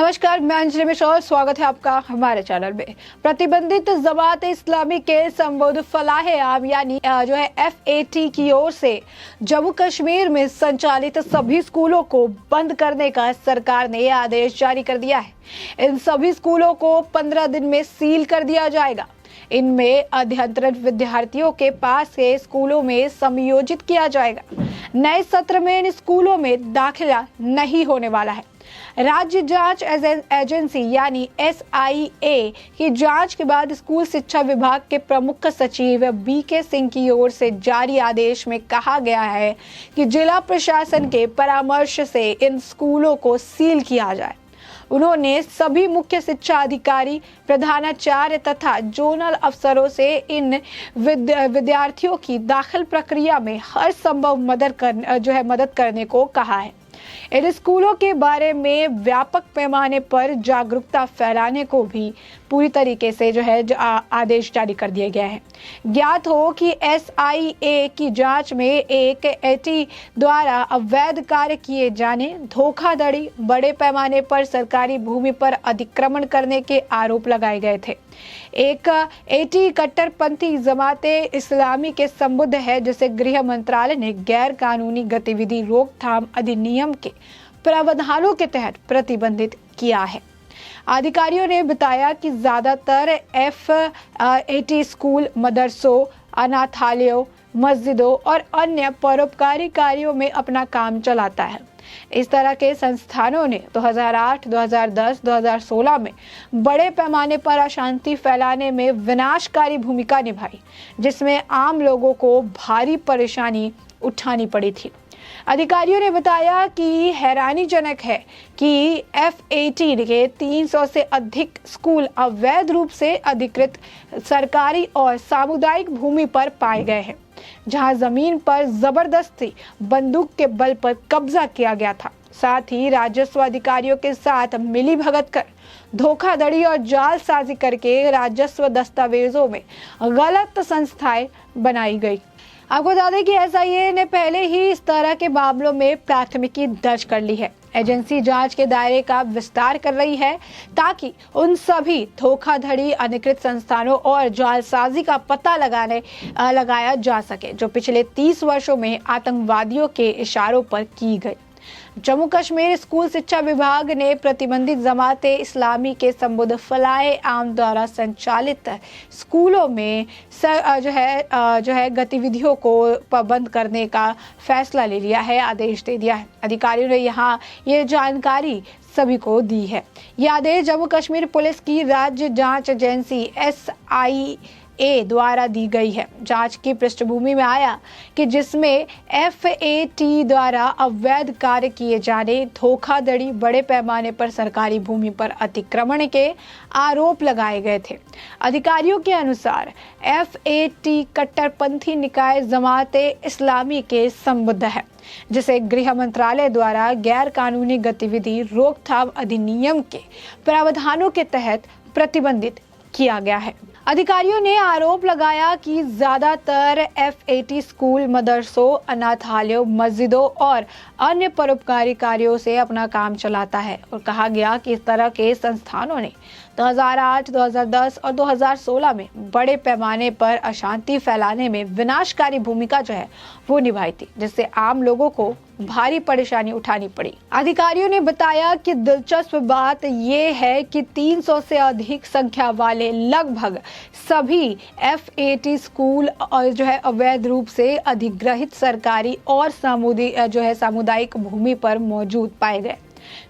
नमस्कार, मैं अंजलि मिश्रा, स्वागत है आपका हमारे चैनल में। प्रतिबंधित जमात इस्लामी के संबोध फलाहे आम यानी FAT की ओर से जम्मू कश्मीर में संचालित सभी स्कूलों को बंद करने का सरकार ने आदेश जारी कर दिया है। इन सभी स्कूलों को 15 दिन में सील कर दिया जाएगा। इनमें अध्ययनरत विद्यार्थियों के पास के स्कूलों में समायोजित किया जाएगा। नए सत्र में इन स्कूलों में दाखिला नहीं होने वाला है। राज्य जांच एजेंसी यानी SIA की जांच के बाद स्कूल शिक्षा विभाग के प्रमुख सचिव BK सिंह की ओर से जारी आदेश में कहा गया है कि जिला प्रशासन के परामर्श से इन स्कूलों को सील किया जाए। उन्होंने सभी मुख्य शिक्षा अधिकारी, प्रधानाचार्य तथा जोनल अफसरों से इन विद्यार्थियों की दाखिल प्रक्रिया में हर संभव मदद करने को कहा है। इन स्कूलों के बारे में व्यापक पैमाने पर जागरूकता फैलाने को भी पूरी तरीके से आदेश जारी कर दिए गए हैं। ज्ञात हो कि SIA की जांच में एक AT द्वारा अवैध कार्य किए जाने, धोखाधड़ी, बड़े पैमाने पर सरकारी भूमि पर अतिक्रमण करने के आरोप लगाए गए थे। एक AT कट्टरपंथी जमाते इस्लामी के संबुद्ध है, जिसे गृह मंत्रालय ने गैर कानूनी गतिविधि रोकथाम अधिनियम के प्रावधानों के तहत प्रतिबंधित किया है। अधिकारियों ने बताया कि ज्यादातर FAT स्कूल मदरसों, अनाथालयों, मस्जिदों और अन्य परोपकारी कार्यों में अपना काम चलाता है। इस तरह के संस्थानों ने 2008, 2010, 2016 में बड़े पैमाने पर अशांति फैलाने में विनाशकारी भूमिका निभाई, जिसमें आम लोगों को भारी परेशानी उठानी पड़ी थी। अधिकारियों ने बताया कि हैरानीजनक है कि FAT के 300 से अधिक स्कूल अवैध रूप से अधिकृत सरकारी और सामुदायिक भूमि पर पाए गए हैं, जहां जमीन पर जबरदस्ती बंदूक के बल पर कब्जा किया गया था। साथ ही राजस्व अधिकारियों के साथ मिलीभगत कर धोखाधड़ी और जालसाजी करके राजस्व दस्तावेजों में गलत संस्थाएं बनाई गई। आपको बता दें कि SIA ने पहले ही इस तरह के मामलों में प्राथमिकी दर्ज कर ली है। एजेंसी जांच के दायरे का विस्तार कर रही है ताकि उन सभी धोखाधड़ी, अनधिकृत संस्थानों और जालसाजी का पता लगाया जा सके जो पिछले 30 वर्षों में आतंकवादियों के इशारों पर की गई। जम्मू कश्मीर स्कूल शिक्षा विभाग ने प्रतिबंधित जमाते इस्लामी के संबुद्ध फलाए आम द्वारा संचालित स्कूलों में गतिविधियों को पाबंद करने का फैसला ले लिया है, आदेश दे दिया है। अधिकारियों ने ये जानकारी सभी को दी है। यह आदेश जम्मू कश्मीर पुलिस की राज्य जांच एजेंसी SIA द्वारा दी गई है। जांच की पृष्ठभूमि में आया कि जिसमें FAT द्वारा अवैध कार्य किए जाने, धोखाधड़ी, बड़े पैमाने पर सरकारी भूमि पर अतिक्रमण के आरोप लगाए गए थे। अधिकारियों के अनुसार FAT कट्टरपंथी निकाय जमाते इस्लामी के संबुद्ध है, जिसे गृह मंत्रालय द्वारा गैर कानूनी गतिविधि रोकथाम अधिनियम के प्रावधानों के तहत प्रतिबंधित किया गया है। अधिकारियों ने आरोप लगाया कि ज्यादातर FAT स्कूल मदरसों, अनाथालयों, मस्जिदों और अन्य परोपकारी कार्यों से अपना काम चलाता है और कहा गया कि इस तरह के संस्थानों ने 2008, 2010 और 2016 में बड़े पैमाने पर अशांति फैलाने में विनाशकारी भूमिका वो निभाई थी, जिससे आम लोगों को भारी परेशानी उठानी पड़ी। अधिकारियों ने बताया कि दिलचस्प बात यह है कि 300 से अधिक संख्या वाले लगभग सभी FAT स्कूल अवैध रूप से अधिग्रहित सरकारी और सामुदायिक भूमि पर मौजूद पाए गए,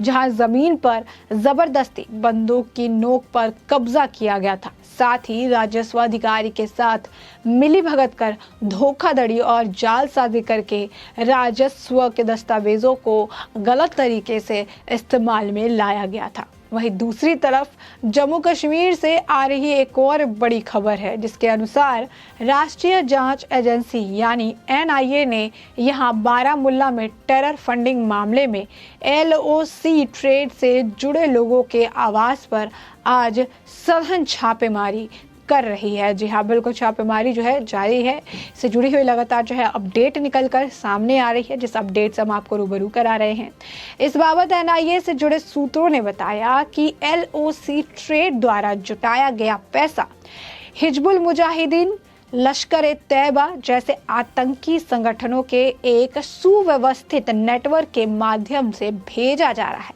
जहां जमीन पर जबरदस्ती बंदूक की नोक पर कब्जा किया गया था। साथ ही राजस्व अधिकारी के साथ मिलीभगत कर धोखाधड़ी और जालसाजी करके राजस्व के दस्तावेजों को गलत तरीके से इस्तेमाल में लाया गया था। वहीं दूसरी तरफ जम्मू कश्मीर से आ रही एक और बड़ी खबर है, जिसके अनुसार राष्ट्रीय जांच एजेंसी यानी NIA ने यहां बारामुल्ला में टेरर फंडिंग मामले में LOC ट्रेड से जुड़े लोगों के आवास पर आज सघन छापेमारी कर रही है। जी हाँ, बिल्कुल छापेमारी जो है जारी है। इससे जुड़ी हुई लगातार जो है अपडेट निकल कर सामने आ रही है, जिस अपडेट से हम आपको रूबरू करा रहे हैं। इस बाबत एनआईए से जुड़े सूत्रों ने बताया कि LOC ट्रेड द्वारा जुटाया गया पैसा हिजबुल मुजाहिदीन, लश्कर-ए-तैयबा जैसे आतंकी संगठनों के एक सुव्यवस्थित नेटवर्क के माध्यम से भेजा जा रहा है।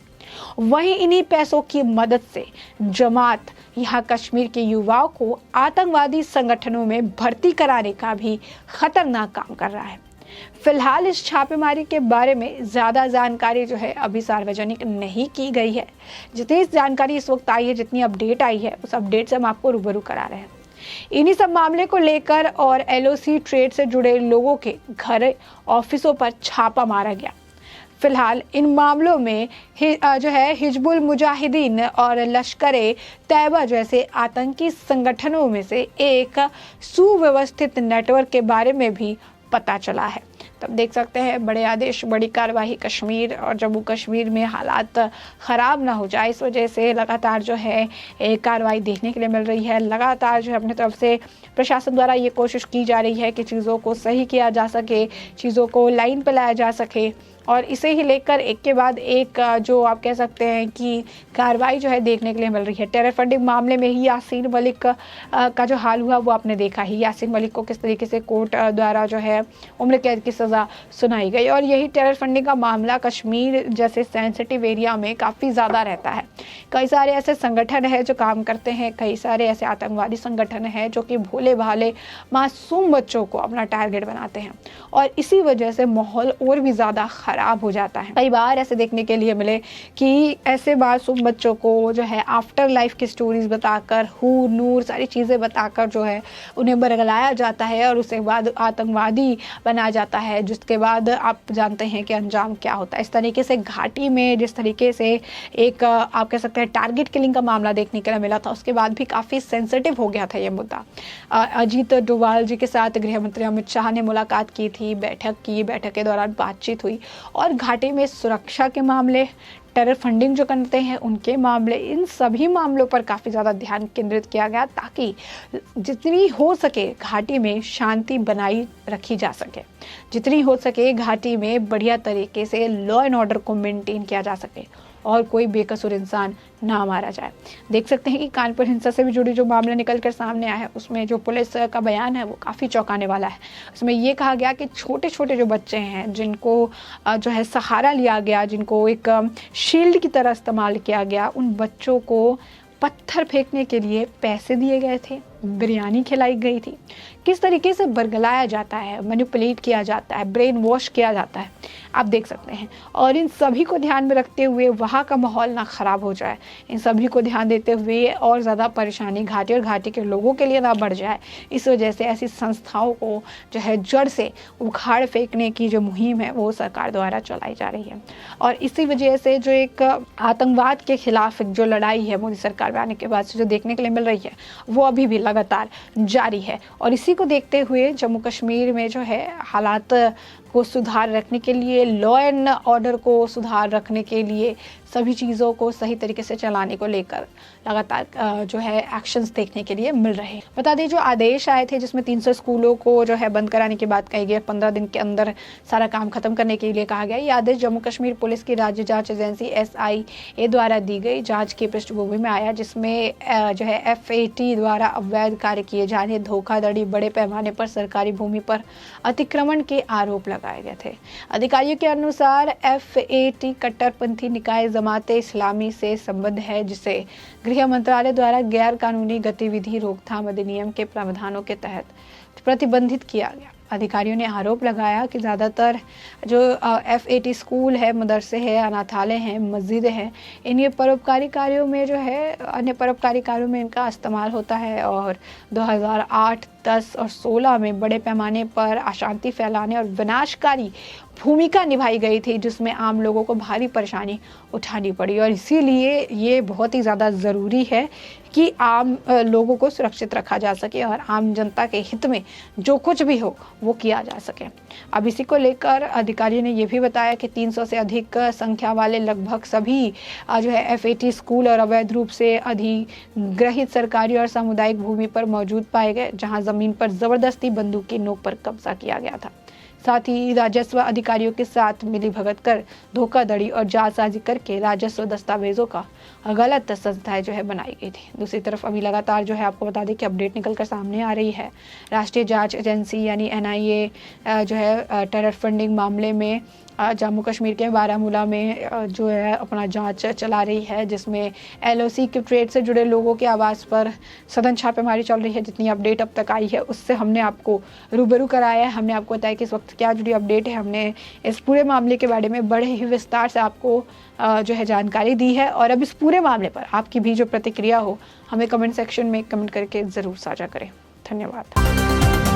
वहीं इन्हीं पैसों की मदद से जमात यहाँ कश्मीर के युवाओं को आतंकवादी संगठनों में भर्ती कराने का भी खतरनाक काम कर रहा है। फिलहाल इस छापेमारी के बारे में ज्यादा जानकारी जो है अभी सार्वजनिक नहीं की गई है। जितनी जानकारी इस वक्त आई है, जितनी अपडेट आई है, उस अपडेट से हम आपको रूबरू करा रहे हैं। इन्हीं सब मामले को लेकर और LOC ट्रेड से जुड़े लोगों के घर, ऑफिसों पर छापा मारा गया। फिलहाल इन मामलों में जो है हिजबुल मुजाहिदीन और लश्कर-ए-तैयबा जैसे आतंकी संगठनों में से एक सुव्यवस्थित नेटवर्क के बारे में भी पता चला है। तब देख सकते हैं बड़े आदेश, बड़ी कार्रवाई, कश्मीर और जम्मू कश्मीर में हालात ख़राब ना हो जाए, इस वजह से लगातार जो है एक कार्रवाई देखने के लिए मिल रही है। लगातार जो है अपनी तरफ से प्रशासन द्वारा ये कोशिश की जा रही है कि चीज़ों को सही किया जा सके, चीज़ों को लाइन पर लाया जा सके, और इसे ही लेकर एक के बाद एक जो आप कह सकते हैं कि कार्रवाई जो है देखने के लिए मिल रही है। टेरर फंडिंग मामले में ही यासीन मलिक का जो हाल हुआ वो आपने देखा ही। यासीन मलिक को किस तरीके से कोर्ट द्वारा जो है उम्र कैद की सज़ा सुनाई गई, और यही टेरर फंडिंग का मामला कश्मीर जैसे सेंसिटिव एरिया में काफ़ी ज़्यादा रहता है। कई सारे ऐसे संगठन हैं जो काम करते हैं, कई सारे ऐसे आतंकवादी संगठन हैं जो कि भोले भाले मासूम बच्चों को अपना टारगेट बनाते हैं, और इसी वजह से माहौल और भी ज़्यादा खराब हो जाता है। कई बार ऐसे देखने के लिए मिले कि ऐसे मासूम बच्चों को जो है आफ्टर लाइफ की स्टोरीज बताकर, हूर नूर सारी चीज़ें बताकर जो है उन्हें बरगलाया जाता है, और उसके बाद आतंकवादी बनाया जाता है, जिसके बाद आप जानते हैं कि अंजाम क्या होता है। इस तरीके से घाटी में जिस तरीके से एक आप कह सकते हैं टारगेट किलिंग का मामला देखने के लिए मिला था, उसके बाद भी काफ़ी सेंसिटिव हो गया था ये मुद्दा। अजीत डोभाल जी के साथ गृह मंत्री अमित शाह ने मुलाकात की थी, बैठक के दौरान बातचीत हुई, और घाटी में सुरक्षा के मामले, टेरर फंडिंग जो करते हैं उनके मामले, इन सभी मामलों पर काफ़ी ज़्यादा ध्यान केंद्रित किया गया ताकि जितनी हो सके घाटी में शांति बनाई रखी जा सके, जितनी हो सके घाटी में बढ़िया तरीके से लॉ एंड ऑर्डर को मेंटेन किया जा सके, और कोई बेकसूर इंसान ना मारा जाए। देख सकते हैं कि कानपुर हिंसा से भी जुड़ी जो मामला निकल कर सामने आया है, उसमें जो पुलिस का बयान है वो काफ़ी चौंकाने वाला है। उसमें ये कहा गया कि छोटे छोटे जो बच्चे हैं, जिनको जो है सहारा लिया गया, जिनको एक शील्ड की तरह इस्तेमाल किया गया, उन बच्चों को पत्थर फेंकने के लिए पैसे दिए गए थे, बिरयानी खिलाई गई थी। किस तरीके से बरगलाया जाता है, मैनिपुलेट किया जाता है, ब्रेन वॉश किया जाता है, आप देख सकते हैं। और इन सभी को ध्यान में रखते हुए वहाँ का माहौल ना ख़राब हो जाए, इन सभी को ध्यान देते हुए और ज़्यादा परेशानी घाटी और घाटी के लोगों के लिए ना बढ़ जाए, इस वजह से ऐसी संस्थाओं को जो है जड़ से उखाड़ फेंकने की जो मुहिम है वो सरकार द्वारा चलाई जा रही है। और इसी वजह से जो एक आतंकवाद के खिलाफ जो लड़ाई है मोदी सरकार में आने के बाद से जो देखने के लिए मिल रही है, वो अभी भी लगातार जारी है। और इसी को देखते हुए जम्मू कश्मीर में जो है हालात को सुधार रखने के लिए, लॉ एंड ऑर्डर को सुधार रखने के लिए, सभी चीज़ों को सही तरीके से चलाने को लेकर लगातार जो है एक्शंस देखने के लिए मिल रहे हैं। बता दें जो आदेश आए थे जिसमें 300 स्कूलों को जो है बंद कराने की बात कही गई, 15 दिन के अंदर सारा काम खत्म करने के लिए कहा गया। ये आदेश जम्मू कश्मीर पुलिस की राज्य जांच एजेंसी SIA द्वारा दी गई जांच की पृष्ठभूमि में आया, जिसमें जो है FAT द्वारा अवैध कार्य किए जाने, धोखाधड़ी, बड़े पैमाने पर सरकारी भूमि पर अतिक्रमण के आरोप लगाए गए थे। अधिकारियों के अनुसार FAT कट्टरपंथी निकाय जमाते इस्लामी से संबद्ध है, जिसे गृह मंत्रालय द्वारा गैर कानूनी गतिविधि रोकथाम अधिनियम के प्रावधानों के तहत प्रतिबंधित किया गया। अधिकारियों ने आरोप लगाया कि ज़्यादातर जो FAT स्कूल है, मदरसे हैं, अनाथालय हैं, मस्जिद हैं, इनके परोपकारी कार्यों में जो है अन्य परोपकारी कार्यों में इनका इस्तेमाल होता है, और 2008, 10 और 16 में बड़े पैमाने पर अशांति फैलाने और विनाशकारी भूमिका निभाई गई थी, जिसमें आम लोगों को भारी परेशानी उठानी पड़ी। और इसीलिए ये बहुत ही ज़्यादा ज़रूरी है कि आम लोगों को सुरक्षित रखा जा सके और आम जनता के हित में जो कुछ भी हो वो किया जा सके। अब इसी को लेकर अधिकारियों ने ये भी बताया कि 300 से अधिक संख्या वाले लगभग सभी जो है FAT स्कूल और अवैध रूप से अधिग्रहित सरकारी और सामुदायिक भूमि पर मौजूद पाए गए, जहां जमीन पर जबरदस्ती बंदूक की नोक पर कब्जा किया गया था। साथ ही राजस्व अधिकारियों के साथ मिलीभगत कर धोखाधड़ी और जालसाजी करके राजस्व दस्तावेजों का गलत संस्थाएं जो है बनाई गई थी। दूसरी तरफ अभी लगातार जो है आपको बता दें कि अपडेट निकल कर सामने आ रही है। राष्ट्रीय जांच एजेंसी यानी NIA जो है टेरर फंडिंग मामले में जम्मू कश्मीर के बारामूला में जो है अपना जांच चला रही है, जिसमें LOC के ट्रेड से जुड़े लोगों के आवास पर सघन छापेमारी चल रही है। जितनी अपडेट अब तक आई है उससे हमने आपको रूबरू कराया है। हमने आपको बताया कि इस वक्त क्या जुड़ी अपडेट है। हमने इस पूरे मामले के बारे में बड़े ही विस्तार से आपको जो है जानकारी दी है। और अब इस पूरे मामले पर आपकी भी जो प्रतिक्रिया हो हमें कमेंट सेक्शन में कमेंट करके ज़रूर साझा करें। धन्यवाद।